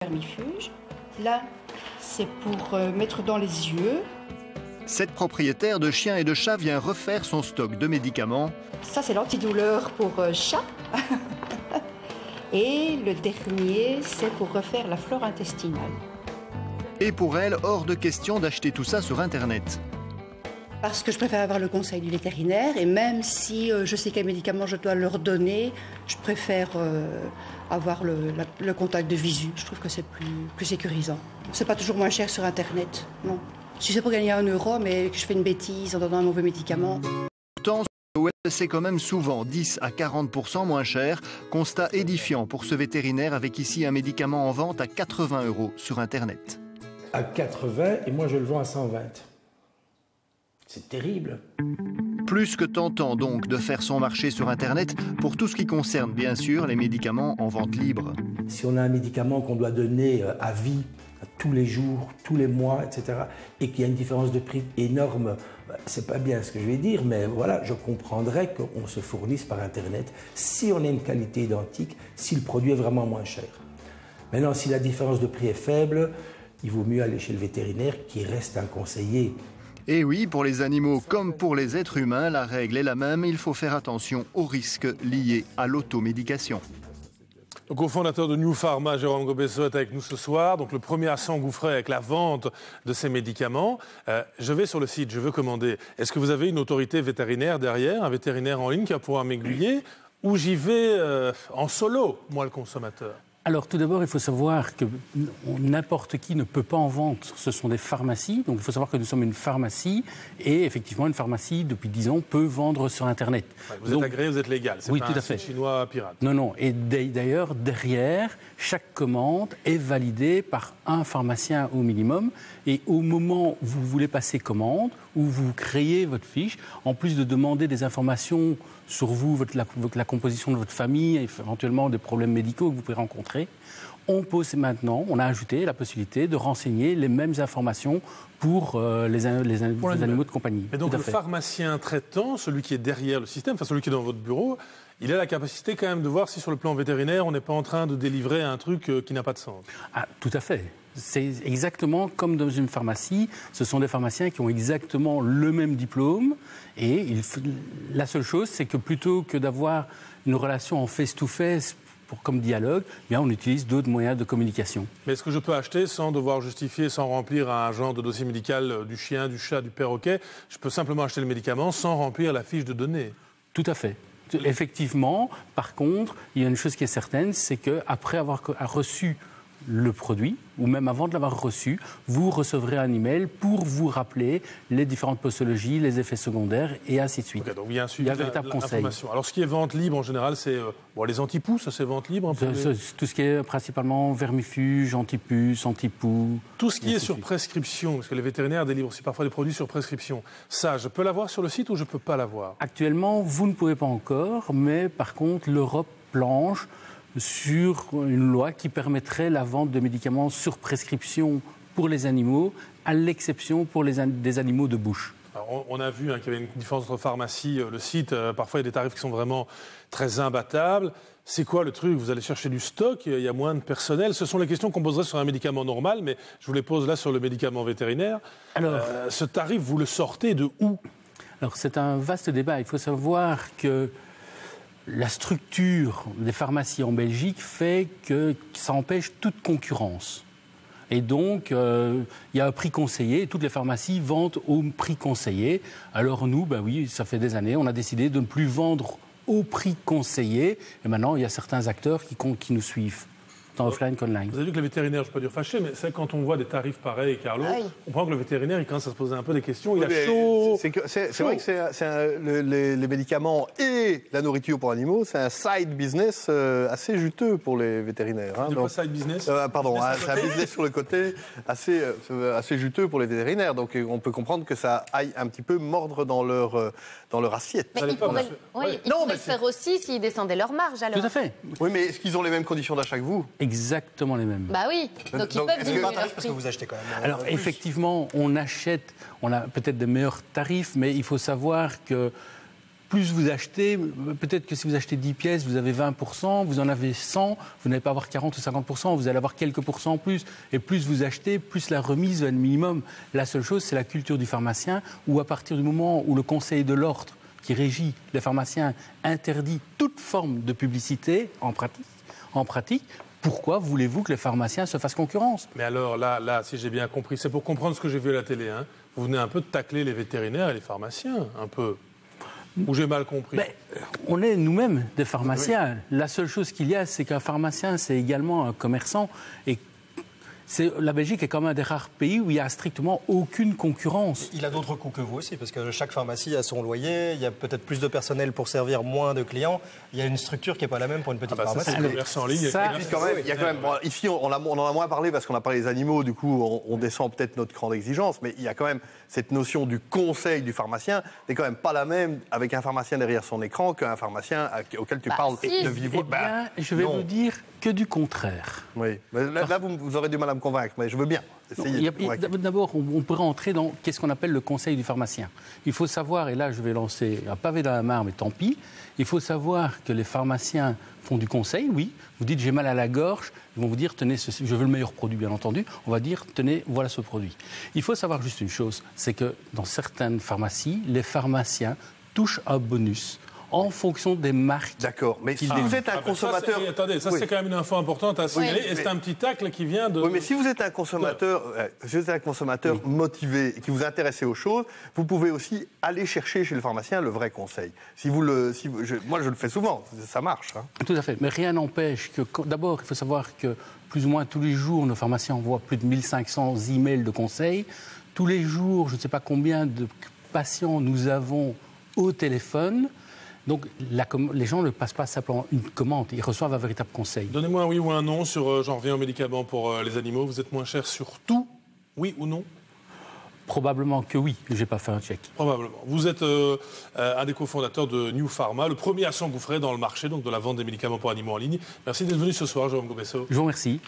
vermifuge. Là, c'est pour mettre dans les yeux. Cette propriétaire de chiens et de chats vient refaire son stock de médicaments. Ça, c'est l'antidouleur pour chat. Et le dernier, c'est pour refaire la flore intestinale. Et pour elle, hors de question d'acheter tout ça sur Internet. Parce que je préfère avoir le conseil du vétérinaire et même si je sais quel médicament je dois leur donner, je préfère avoir le contact de visu. Je trouve que c'est plus sécurisant. C'est pas toujours moins cher sur Internet, non. Si c'est pour gagner 1 euro, mais que je fais une bêtise en donnant un mauvais médicament. Pourtant, sur le web, c'est quand même souvent 10 à 40% moins cher. Constat édifiant pour ce vétérinaire avec ici un médicament en vente à 80 € sur Internet. À 80 et moi je le vends à 120. C'est terrible. Plus que tentant donc de faire son marché sur Internet pour tout ce qui concerne bien sûr les médicaments en vente libre. Si on a un médicament qu'on doit donner à vie, tous les jours, tous les mois, etc., et qu'il y a une différence de prix énorme, c'est pas bien ce que je vais dire, mais voilà, je comprendrais qu'on se fournisse par Internet si on a une qualité identique, si le produit est vraiment moins cher. Maintenant, si la différence de prix est faible, il vaut mieux aller chez le vétérinaire qui reste un conseiller. Et oui, pour les animaux comme pour les êtres humains, la règle est la même. Il faut faire attention aux risques liés à l'automédication. Le cofondateur de New Pharma, Jérôme Gobesso, est avec nous ce soir. Donc le premier à s'engouffrer avec la vente de ces médicaments. Je vais sur le site, je veux commander. Est-ce que vous avez une autorité vétérinaire derrière, un vétérinaire en ligne qui va pouvoir m'aiguiller, ou j'y vais en solo, moi le consommateur ? Alors tout d'abord, il faut savoir que n'importe qui ne peut pas en vendre. Ce sont des pharmacies. Donc il faut savoir que nous sommes une pharmacie. Et effectivement, une pharmacie, depuis 10 ans, peut vendre sur Internet. Ouais, vous êtes agréé, vous êtes légal. C'est oui, pas tout un à fait. site chinois pirate. Non, non. Et d'ailleurs, derrière, chaque commande est validée par un pharmacien au minimum. Et au moment où vous voulez passer commande, où vous créez votre fiche, en plus de demander des informations sur vous, la composition de votre famille, éventuellement des problèmes médicaux que vous pouvez rencontrer, on a ajouté la possibilité de renseigner les mêmes informations pour les animaux de compagnie. Et donc le pharmacien traitant, celui qui est derrière le système, enfin celui qui est dans votre bureau, il a la capacité quand même de voir si sur le plan vétérinaire, on n'est pas en train de délivrer un truc qui n'a pas de sens. Ah, tout à fait. C'est exactement comme dans une pharmacie. Ce sont des pharmaciens qui ont exactement le même diplôme. Et la seule chose, c'est que plutôt que d'avoir une relation en face-to-face comme dialogue, bien on utilise d'autres moyens de communication. Mais est-ce que je peux acheter sans devoir justifier, sans remplir un genre de dossier médical du chien, du chat, du perroquet? Je peux simplement acheter le médicament sans remplir la fiche de données? Tout à fait. Effectivement, par contre, il y a une chose qui est certaine, c'est qu'après avoir reçu le produit, ou même avant de l'avoir reçu, vous recevrez un email pour vous rappeler les différentes posologies, les effets secondaires et ainsi de suite. Okay, donc il y a un suivi de l'information. Alors ce qui est vente libre en général, c'est les antipoux, ça c'est vente libre un peu. Tout ce qui est principalement vermifuge, antipuce, antipoux. Tout ce qui est sur prescription, parce que les vétérinaires délivrent aussi parfois des produits sur prescription. Ça, je peux l'avoir sur le site ou je ne peux pas l'avoir? Actuellement, vous ne pouvez pas encore, mais par contre, l'Europe planche sur une loi qui permettrait la vente de médicaments sur prescription pour les animaux, à l'exception pour des animaux de bouche. Alors, on a vu qu'il y avait une différence entre pharmacie, le site, parfois il y a des tarifs qui sont vraiment très imbattables. C'est quoi le truc? Vous allez chercher du stock, il y a moins de personnel. Ce sont les questions qu'on poserait sur un médicament normal, mais je vous les pose là sur le médicament vétérinaire. Alors, ce tarif, vous le sortez de où? Alors c'est un vaste débat. Il faut savoir que la structure des pharmacies en Belgique fait que ça empêche toute concurrence. Et donc, il y a un prix conseillé, et toutes les pharmacies vendent au prix conseillé. Alors nous, oui, ça fait des années, on a décidé de ne plus vendre au prix conseillé. Et maintenant, il y a certains acteurs qui nous suivent, tant offline qu'online. Vous avez vu que les vétérinaires, je ne suis pas dire fâché, mais c'est quand on voit des tarifs pareils, Carlo, on comprend que le vétérinaire, il commence à se poser un peu des questions, il a chaud. C'est vrai que les médicaments et la nourriture pour animaux, c'est un side business assez juteux pour les vétérinaires. C'est quoi side business? Pardon, c'est un business sur le côté assez juteux pour les vétérinaires. Donc on peut comprendre que ça aille un petit peu mordre dans leur assiette. Mais ils pourraient le faire aussi s'ils descendaient leur marge alors. Tout à fait. Oui, mais est-ce qu'ils ont les mêmes conditions d'achat que vous? Exactement les mêmes. Bah oui, donc ils peuvent diminuer leur parce prix. que vous achetez quand même. Alors effectivement, on a peut-être des meilleurs tarifs, mais il faut savoir que plus vous achetez, peut-être que si vous achetez 10 pièces, vous avez 20%, vous en avez 100, vous n'allez pas avoir 40 ou 50%, vous allez avoir quelques pourcents en plus. Et plus vous achetez, plus la remise va être minimum. La seule chose, c'est la culture du pharmacien, où à partir du moment où le Conseil de l'ordre, qui régit les pharmaciens, interdit toute forme de publicité en pratique, pourquoi voulez-vous que les pharmaciens se fassent concurrence? Mais alors là, si j'ai bien compris, c'est pour comprendre ce que j'ai vu à la télé. Hein. Vous venez un peu de tacler les vétérinaires et les pharmaciens, un peu. Ou j'ai mal compris? On est nous-mêmes des pharmaciens. Oui. La seule chose qu'il y a, c'est qu'un pharmacien, c'est également un commerçant. Et la Belgique est quand même un des rares pays où il n'y a strictement aucune concurrence. Il a d'autres coûts que vous aussi, parce que chaque pharmacie a son loyer, il y a peut-être plus de personnel pour servir moins de clients. Il y a une structure qui n'est pas la même pour une petite pharmacie. Ça, c'est le commerce en ligne. Ici, on en a moins parlé parce qu'on a parlé des animaux, du coup, on descend peut-être notre cran d'exigence, mais il y a quand même cette notion du conseil du pharmacien n'est quand même pas la même avec un pharmacien derrière son écran qu'un pharmacien auquel tu parles de vive voix. Je vais vous dire que du contraire. Oui, mais là vous aurez du mal à me convaincre, mais je veux bien essayer. D'abord, on pourrait entrer dans qu'est-ce qu'on appelle le conseil du pharmacien. Il faut savoir, et là je vais lancer un pavé dans la mare, mais tant pis, il faut savoir que les pharmaciens font du conseil, oui. Vous dites j'ai mal à la gorge, ils vont vous dire tenez, je veux le meilleur produit bien entendu, on va dire tenez, voilà ce produit. Il faut savoir juste une chose, c'est que dans certaines pharmacies, les pharmaciens touchent un bonus en fonction des marques. D'accord, mais si vous êtes un consommateur... Attendez, ça c'est quand même une info importante à signaler, et c'est un petit tacle qui vient de... Oui, mais si vous êtes un consommateur, motivé et qui vous intéresse aux choses, vous pouvez aussi aller chercher chez le pharmacien le vrai conseil. Moi, je le fais souvent, ça marche. Hein. Tout à fait, mais rien n'empêche que... D'abord, il faut savoir que plus ou moins tous les jours, nos pharmaciens envoient plus de 1500 emails de conseils. Tous les jours, je ne sais pas combien de patients nous avons au téléphone. Donc, les gens ne passent pas simplement une commande, ils reçoivent un véritable conseil. Donnez-moi un oui ou un non sur, j'en reviens aux médicaments pour les animaux. Vous êtes moins cher sur tout, oui ou non? Probablement que oui, je n'ai pas fait un check. Probablement. Vous êtes un des cofondateurs de New Pharma, le premier à s'engouffrer dans le marché donc de la vente des médicaments pour animaux en ligne. Merci d'être venu ce soir, Jérôme Gobesso. Je vous remercie.